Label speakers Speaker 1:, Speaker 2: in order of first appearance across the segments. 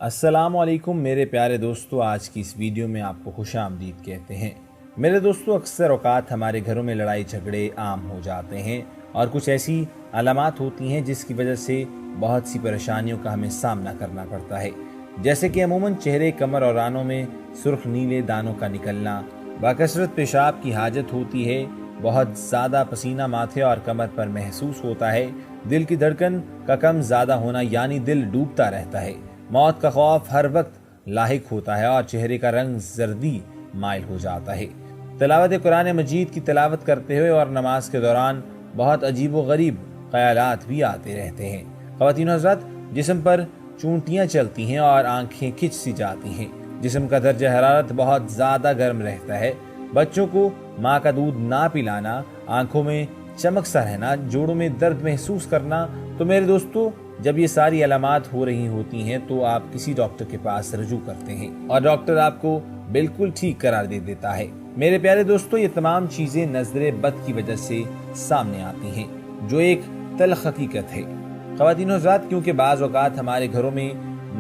Speaker 1: السلام علیکم میرے پیارے دوستو، آج کی اس ویڈیو میں آپ کو خوش آمدید کہتے ہیں۔ میرے دوستو، اکثر اوقات ہمارے گھروں میں لڑائی جھگڑے عام ہو جاتے ہیں اور کچھ ایسی علامات ہوتی ہیں جس کی وجہ سے بہت سی پریشانیوں کا ہمیں سامنا کرنا پڑتا ہے، جیسے کہ عموماً چہرے، کمر اور رانوں میں سرخ نیلے دانوں کا نکلنا، بکثرت پیشاب کی حاجت ہوتی ہے، بہت زیادہ پسینہ ماتھے اور کمر پر محسوس ہوتا ہے، دل کی دھڑکن کا کم زیادہ ہونا یعنی دل ڈوبتا رہتا ہے، موت کا خوف ہر وقت لاحق ہوتا ہے اور چہرے کا رنگ زردی مائل ہو جاتا ہے۔ تلاوت قرآن مجید کی تلاوت کرتے ہوئے اور نماز کے دوران بہت عجیب و غریب خیالات بھی آتے رہتے ہیں۔ خواتین حضرات، جسم پر چونٹیاں چلتی ہیں اور آنکھیں کھچ سی جاتی ہیں، جسم کا درجہ حرارت بہت زیادہ گرم رہتا ہے، بچوں کو ماں کا دودھ نہ پلانا، آنکھوں میں چمک سا رہنا، جوڑوں میں درد محسوس کرنا۔ تو میرے دوستو، جب یہ ساری علامات ہو رہی ہوتی ہیں تو آپ کسی ڈاکٹر کے پاس رجوع کرتے ہیں اور ڈاکٹر آپ کو بالکل ٹھیک قرار دے دیتا ہے۔ میرے پیارے دوستو، یہ تمام چیزیں نظر بد کی وجہ سے سامنے آتی ہیں، جو ایک تلخ حقیقت ہے۔ خواتین حضرات، کیونکہ بعض اوقات ہمارے گھروں میں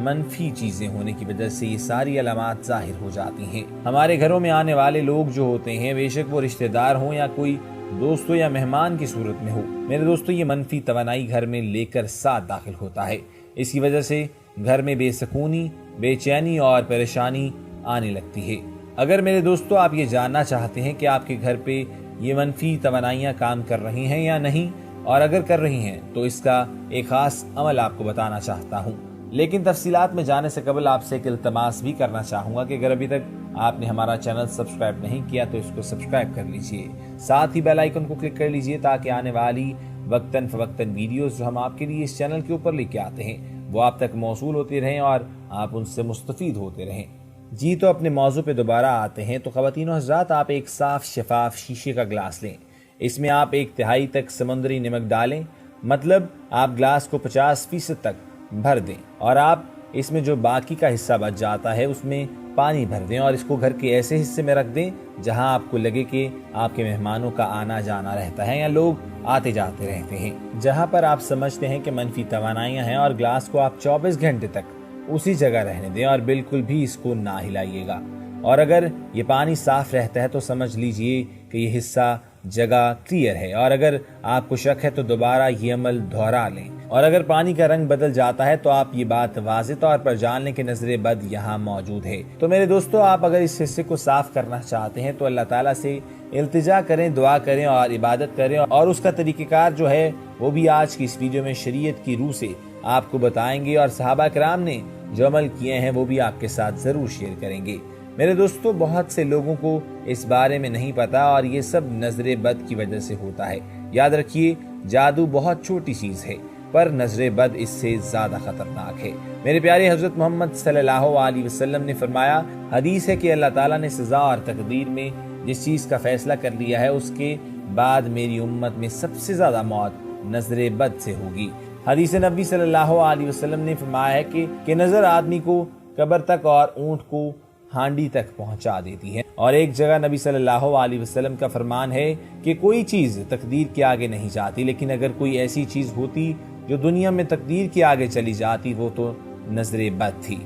Speaker 1: منفی چیزیں ہونے کی وجہ سے یہ ساری علامات ظاہر ہو جاتی ہیں۔ ہمارے گھروں میں آنے والے لوگ جو ہوتے ہیں، بے شک وہ رشتہ دار ہوں یا کوئی دوستوں یا مہمان کی صورت میں ہو، میرے دوستو، یہ منفی توانائی گھر میں لے کر ساتھ داخل ہوتا ہے۔ اس کی وجہ سے گھر میں بے سکونی، بے چینی اور پریشانی آنے لگتی ہے۔ اگر میرے دوستو آپ یہ جاننا چاہتے ہیں کہ آپ کے گھر پہ یہ منفی توانائیاں کام کر رہی ہیں یا نہیں، اور اگر کر رہی ہیں تو اس کا ایک خاص عمل آپ کو بتانا چاہتا ہوں، لیکن تفصیلات میں جانے سے قبل آپ سے ایک التماس بھی کرنا چاہوں گا کہ اگر ابھی تک آپ نے ہمارا چینل سبسکرائب نہیں کیا تو اس کو سبسکرائب کر لیجئے، ساتھ ہی بیل آئیکن کو کلک کر لیجئے تاکہ آنے والی وقتاً فوقتاً ویڈیوز جو ہم آپ کے لیے اس چینل کے اوپر لے کے آتے ہیں وہ آپ تک موصول ہوتی رہیں اور آپ ان سے مستفید ہوتے رہیں۔ جی، تو اپنے موضوع پہ دوبارہ آتے ہیں۔ تو خواتین و حضرات، آپ ایک صاف شفاف شیشے کا گلاس لیں، اس میں آپ 1 تہائی تک سمندری نمک ڈالیں، مطلب آپ گلاس کو 50% تک بھر دیں اور آپ اس میں جو باقی کا حصہ بچ جاتا ہے اس میں پانی بھر دیں اور اس کو گھر کے ایسے حصے میں رکھ دیں جہاں آپ کو لگے کہ آپ کے مہمانوں کا آنا جانا رہتا ہے یا لوگ آتے جاتے رہتے ہیں، جہاں پر آپ سمجھتے ہیں کہ منفی توانائیاں ہیں، اور گلاس کو آپ 24 گھنٹے تک اسی جگہ رہنے دیں اور بالکل بھی اس کو نہ ہلائیے گا۔ اور اگر یہ پانی صاف رہتا ہے تو سمجھ لیجئے کہ یہ حصہ جگہ کلیئر ہے، اور اگر آپ کو شک ہے تو دوبارہ یہ عمل دہرا لیں، اور اگر پانی کا رنگ بدل جاتا ہے تو آپ یہ بات واضح طور پر جان لیں کہ نظر بد یہاں موجود ہے۔ تو میرے دوستو، آپ اگر اس حصے کو صاف کرنا چاہتے ہیں تو اللہ تعالیٰ سے التجا کریں، دعا کریں اور عبادت کریں، اور اس کا طریقہ کار جو ہے وہ بھی آج کی اس ویڈیو میں شریعت کی روح سے آپ کو بتائیں گے، اور صحابہ کرام نے جو عمل کیے ہیں وہ بھی آپ کے ساتھ ضرور شیئر کریں گے۔ میرے دوستو، بہت سے لوگوں کو اس بارے میں نہیں پتا اور یہ سب نظر بد کی وجہ سے ہوتا ہے۔ یاد رکھیے، جادو بہت چھوٹی چیز ہے پر نظر بد اس سے زیادہ خطرناک ہے۔ میرے پیارے حضرت محمد صلی اللہ علیہ وسلم نے فرمایا، حدیث ہے کہ اللہ تعالیٰ نے سزا اور تقدیر میں جس چیز کا فیصلہ کر لیا ہے اس کے بعد میری امت میں سب سے زیادہ موت نظر بد سے ہوگی۔ حدیث نبی صلی اللہ علیہ وسلم نے فرمایا ہے کہ نظر آدمی کو قبر تک اور اونٹ کو ہانڈی تک پہنچا دیتی ہے، اور ایک جگہ نبی صلی اللہ علیہ وسلم کا فرمان ہے کہ کوئی چیز تقدیر کے آگے نہیں جاتی، لیکن اگر کوئی ایسی چیز ہوتی جو دنیا میں تقدیر کے آگے چلی جاتی وہ تو نظر بد تھی۔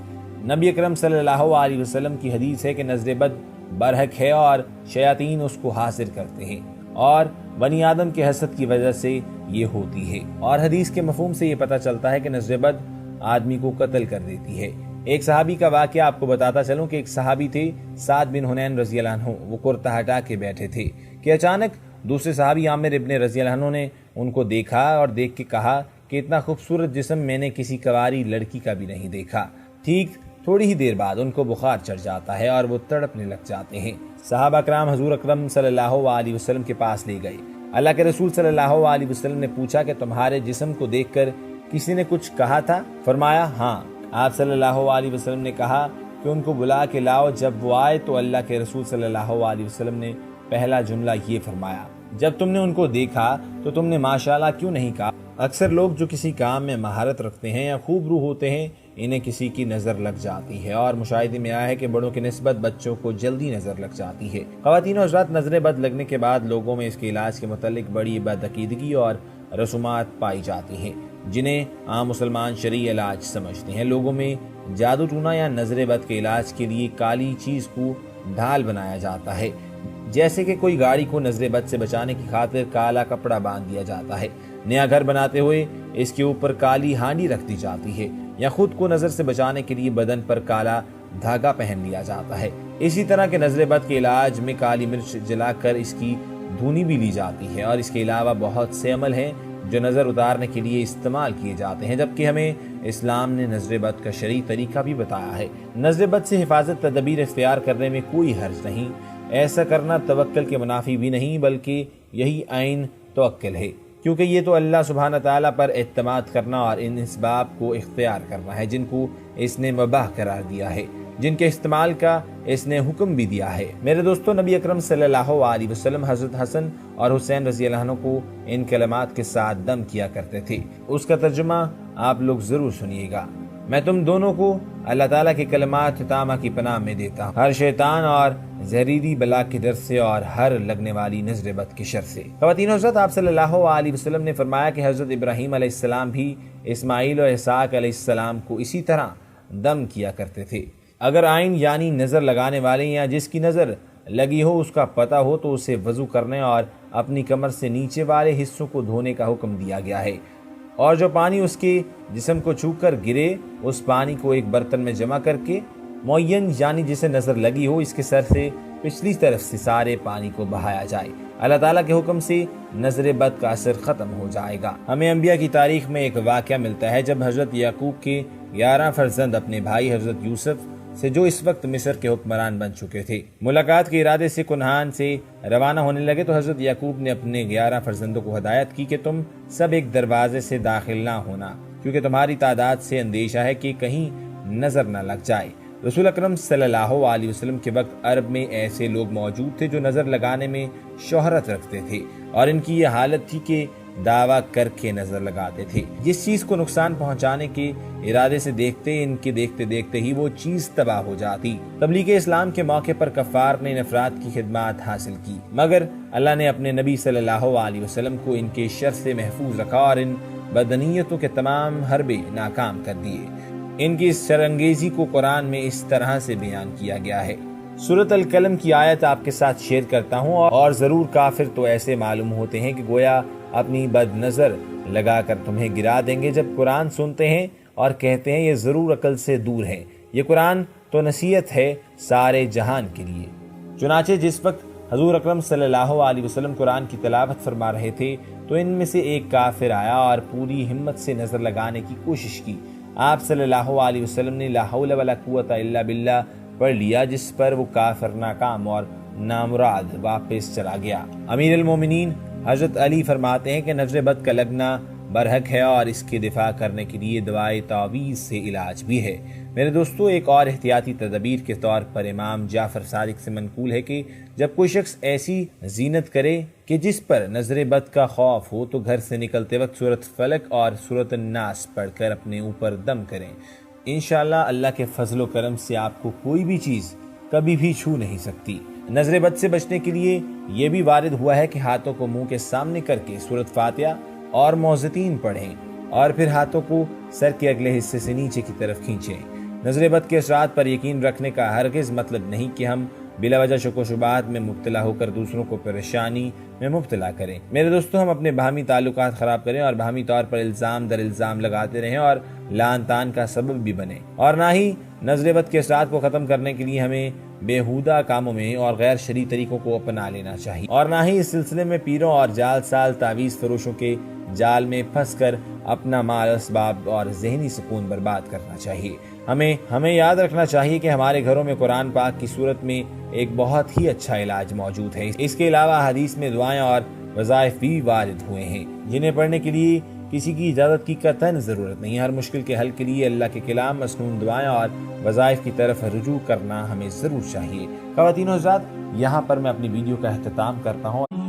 Speaker 1: نبی اکرم صلی اللہ علیہ وسلم کی حدیث ہے کہ نظر بد برحق ہے اور شیاطین اس کو حاصل کرتے ہیں، اور بنی آدم کے حسد کی وجہ سے یہ ہوتی ہے، اور حدیث کے مفہوم سے یہ پتہ چلتا ہے کہ نظر بد آدمی کو قتل کر دیتی ہے۔ ایک صحابی کا واقعہ آپ کو بتاتا چلوں کہ ایک صحابی تھے سعد بن حنین رضی اللہ عنہ، وہ کرتا ہٹا کے بیٹھے تھے کہ اچانک دوسرے صحابی عامر ابن رضی اللہ عنہ نے ان کو دیکھا اور دیکھ کے کہا کہ اتنا خوبصورت جسم میں نے کسی کنواری لڑکی کا بھی نہیں دیکھا۔ ٹھیک تھوڑی ہی دیر بعد ان کو بخار چڑھ جاتا ہے اور وہ تڑپنے لگ جاتے ہیں۔ صحابہ کرام حضور اکرم صلی اللہ علیہ وسلم کے پاس لے گئے۔ اللہ کے رسول صلی اللہ علیہ وسلم نے پوچھا کہ تمہارے جسم کو دیکھ کر کسی نے کچھ کہا تھا؟ فرمایا ہاں۔ آپ صلی اللہ علیہ وسلم نے کہا کہ ان کو بلا کے لاؤ۔ جب وہ آئے تو اللہ کے رسول صلی اللہ علیہ وسلم نے پہلا جملہ یہ فرمایا، جب تم نے ان کو دیکھا تو تم نے ماشاءاللہ کیوں نہیں کہا؟ اکثر لوگ جو کسی کام میں مہارت رکھتے ہیں یا خوب روح ہوتے ہیں، انہیں کسی کی نظر لگ جاتی ہے، اور مشاہدے میں آیا ہے کہ بڑوں کی نسبت بچوں کو جلدی نظر لگ جاتی ہے۔ خواتین و حضرات، نظر بد لگنے کے بعد لوگوں میں اس کے علاج کے متعلق بڑی بدعقیدگی اور رسومات پائی جاتی ہیں۔ جنہیں عام مسلمان شرعی علاج سمجھتے ہیں۔ لوگوں میں جادو ٹونا یا نظر بد کے علاج کے لیے کالی چیز کو ڈھال بنایا جاتا ہے، جیسے کہ کوئی گاڑی کو نظر بد سے بچانے کی خاطر کالا کپڑا باندھ دیا جاتا ہے، نیا گھر بناتے ہوئے اس کے اوپر کالی ہانڈی رکھ دی جاتی ہے، یا خود کو نظر سے بچانے کے لیے بدن پر کالا دھاگا پہن لیا جاتا ہے۔ اسی طرح کے نظر بد کے علاج میں کالی مرچ جلا کر اس کی دھونی بھی لی جاتی ہے، اور اس کے علاوہ بہت سے عمل ہیں جو نظر اتارنے کے لیے استعمال کیے جاتے ہیں، جبکہ ہمیں اسلام نے نظر بد کا شرعی طریقہ بھی بتایا ہے۔ نظر بد سے حفاظت تدابیر اختیار کرنے میں کوئی حرج نہیں، ایسا کرنا توکل کے منافی بھی نہیں بلکہ یہی عین توکل ہے، کیونکہ یہ تو اللہ سبحانہ تعالیٰ پر اعتماد کرنا اور ان اسباب کو اختیار کرنا ہے جن کو اس نے مباح قرار دیا ہے، جن کے استعمال کا اس نے حکم بھی دیا ہے۔ میرے دوستو، نبی اکرم صلی اللہ علیہ وسلم حضرت حسن اور حسین رضی اللہ عنہ کو ان کلمات کے ساتھ دم کیا کرتے تھے۔ اس کا ترجمہ آپ لوگ ضرور سنیے گا۔ میں تم دونوں کو اللہ تعالیٰ کے کلمات تامہ کی پناہ میں دیتا ہوں، ہر شیطان اور زہریلی بلا کے ڈر سے اور ہر لگنے والی نظر بد کے شر سے۔ خواتین حضرت، آپ صلی اللہ علیہ وسلم نے فرمایا کہ حضرت ابراہیم علیہ السلام بھی اسماعیل اور اسحاق علیہ السلام کو اسی طرح دم کیا کرتے تھے۔ اگر عین یعنی نظر لگانے والے یا جس کی نظر لگی ہو اس کا پتہ ہو تو اسے وضو کرنے اور اپنی کمر سے نیچے والے حصوں کو دھونے کا حکم دیا گیا ہے، اور جو پانی اس کے جسم کو چھو کر گرے اس پانی کو ایک برتن میں جمع کر کے معین یعنی جسے نظر لگی ہو اس کے سر سے پچھلی طرف سے سارے پانی کو بہایا جائے، اللہ تعالیٰ کے حکم سے نظر بد کا اثر ختم ہو جائے گا۔ ہمیں انبیاء کی تاریخ میں ایک واقعہ ملتا ہے جب حضرت یعقوب کے 11 فرزند اپنے بھائی حضرت یوسف سے، جو اس وقت مصر کے حکمران بن چکے تھے، ملاقات کے ارادے سے کنعان سے روانہ ہونے لگے تو حضرت یعقوب نے اپنے 11 فرزندوں کو ہدایت کی کہ تم سب ایک دروازے سے داخل نہ ہونا، کیونکہ تمہاری تعداد سے اندیشہ ہے کہ کہیں نظر نہ لگ جائے۔ رسول اکرم صلی اللہ علیہ وسلم کے وقت عرب میں ایسے لوگ موجود تھے جو نظر لگانے میں شہرت رکھتے تھے، اور ان کی یہ حالت تھی کہ دعویٰ کر کے نظر لگاتے تھے، جس چیز کو نقصان پہنچانے کے ارادے سے ان کے دیکھتے دیکھتے ہی وہ چیز تباہ ہو جاتی۔ تبلیغ اسلام کے موقع پر کفار نے افراد کی خدمات حاصل کی، مگر اللہ نے اپنے نبی صلی اللہ علیہ وسلم کو ان کے شر سے محفوظ رکھا اور ان بدنیتوں کے تمام حربے ناکام کر دیے۔ ان کی اس شرانگیزی کو قرآن میں اس طرح سے بیان کیا گیا ہے۔ سورۃ القلم کی آیت آپ کے ساتھ شیئر کرتا ہوں، اور ضرور کافر تو ایسے معلوم ہوتے ہیں کہ گویا اپنی بد نظر لگا کر تمہیں گرا دیں گے جب قرآن سنتے ہیں اور کہتے ہیں یہ ضرور عقل سے دور ہے، یہ قرآن تو نصیحت ہے سارے جہان کے لیے۔ چنانچہ جس وقت حضور اکرم صلی اللہ علیہ وسلم قرآن کی تلاوت فرما رہے تھے تو ان میں سے ایک کافر آیا اور پوری ہمت سے نظر لگانے کی کوشش کی۔ آپ صلی اللہ علیہ وسلم نے لا حول ولا قوت الا باللہ پڑھ لیا، جس پر وہ کافر ناکام اور نامراد واپس چلا گیا۔ امیر المومنین حضرت علی فرماتے ہیں کہ نظر بد کا لگنا برحق ہے اور اس کے دفاع کرنے کے لیے دعائے تعویذ سے علاج بھی ہے۔ میرے دوستو، ایک اور احتیاطی تدابیر کے طور پر امام جعفر صادق سے منقول ہے کہ جب کوئی شخص ایسی زینت کرے کہ جس پر نظر بد کا خوف ہو تو گھر سے نکلتے وقت سورۃ فلق اور سورۃ الناس پڑھ کر اپنے اوپر دم کریں۔ انشاءاللہ اللہ کے فضل و کرم سے آپ کو کوئی بھی چیز کبھی بھی چھو نہیں سکتی۔ نظر بد سے بچنے کے لیے یہ بھی وارد ہوا ہے کہ ہاتھوں کو منہ کے سامنے کر کے سورۃ فاتحہ اور معوذتین پڑھیں اور پھر ہاتھوں کو سر کے اگلے حصے سے نیچے کی طرف کھینچیں۔ نظر بد کے اثرات پر یقین رکھنے کا ہرگز مطلب نہیں کہ ہم بلا وجہ شک و شبہات میں مبتلا ہو کر دوسروں کو پریشانی میں مبتلا کریں۔ میرے دوستو، ہم اپنے باہمی تعلقات خراب کریں اور باہمی طور پر الزام در الزام لگاتے رہیں اور لعن طعن کا سبب بھی بنیں، اور نہ ہی نظر بد کے اثرات کو ختم کرنے کے لیے ہمیں بیہودہ کاموں میں اور غیر شرعی طریقوں کو اپنا لینا چاہیے، اور نہ ہی اس سلسلے میں پیروں اور جال سال تعویذ فروشوں کے جال میں پھنس کر اپنا مال اسباب اور ذہنی سکون برباد کرنا چاہیے۔ ہمیں یاد رکھنا چاہیے کہ ہمارے گھروں میں قرآن پاک کی صورت میں ایک بہت ہی اچھا علاج موجود ہے۔ اس کے علاوہ حدیث میں دعائیں اور وظائف بھی وارد ہوئے ہیں جنہیں پڑھنے کے لیے کسی کی اجازت کی قطعاً ضرورت نہیں۔ ہر مشکل کے حل کے لیے اللہ کے کلام، مسنون دعائیں اور وظائف کی طرف رجوع کرنا ہمیں ضرور چاہیے۔ خواتین و حضرات، یہاں پر میں اپنی ویڈیو کا اختتام کرتا ہوں۔